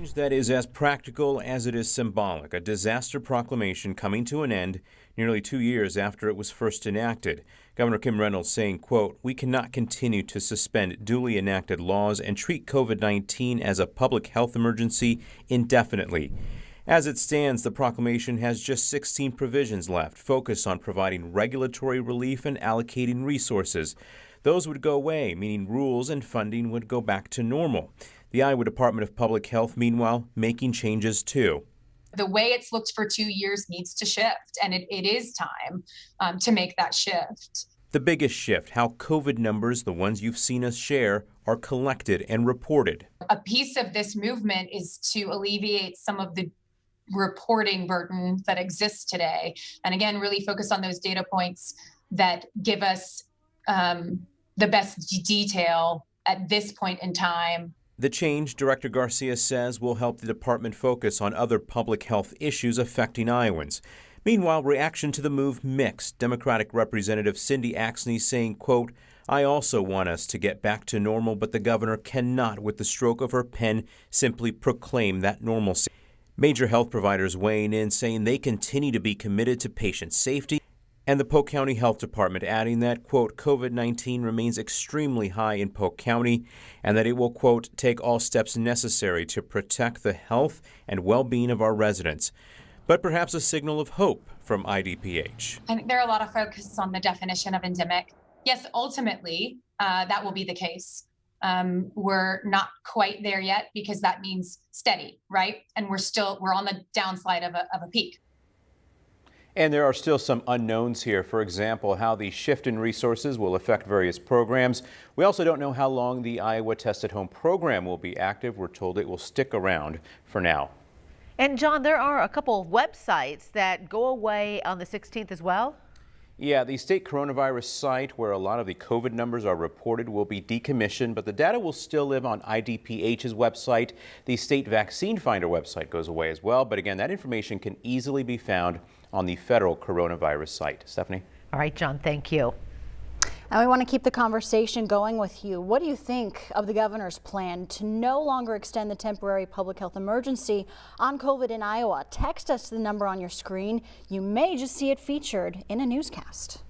change that is as practical as it is symbolic, a disaster proclamation coming to an end nearly 2 years after it was first enacted. Governor Kim Reynolds saying, quote, "We cannot continue to suspend duly enacted laws and treat COVID-19 as a public health emergency indefinitely." As it stands, the proclamation has just 16 provisions left, focused on providing regulatory relief and allocating resources. Those would go away, meaning rules and funding would go back to normal. The Iowa Department of Public Health, meanwhile, making changes too. The way it's looked for 2 years needs to shift, and it is time to make that shift. The biggest shift, how COVID numbers, the ones you've seen us share, are collected and reported. A piece of this movement is to alleviate some of the reporting burden that exists today. And again, really focus on those data points that give us the best detail at this point in time. The change, Director Garcia says, will help the department focus on other public health issues affecting Iowans. Meanwhile, reaction to the move mixed. Democratic Representative Cindy Axne saying, quote, "I also want us to get back to normal, but the governor cannot, with the stroke of her pen, simply proclaim that normalcy." Major health providers weighing in, saying they continue to be committed to patient safety. And the Polk County Health Department adding that, quote, "COVID-19 remains extremely high in Polk County and that it will, quote, take all steps necessary to protect the health and well-being of our residents." But perhaps a signal of hope from IDPH. I think there are a lot of focus on the definition of endemic. Yes, ultimately, that will be the case. We're not quite there yet because that means steady, right? And we're on the downside of a peak. And there are still some unknowns here. For example, how the shift in resources will affect various programs. We also don't know how long the Iowa Test at Home program will be active. We're told it will stick around for now. And John, there are a couple of websites that go away on the 16th as well. Yeah, the state coronavirus site where a lot of the COVID numbers are reported will be decommissioned, but the data will still live on IDPH's website. The state vaccine finder website goes away as well. But again, that information can easily be found on the federal coronavirus site. Stephanie? All right, John, thank you. And we want to keep the conversation going with you. What do you think of the governor's plan to no longer extend the temporary public health emergency on COVID in Iowa? Text us the number on your screen. You may just see it featured in a newscast.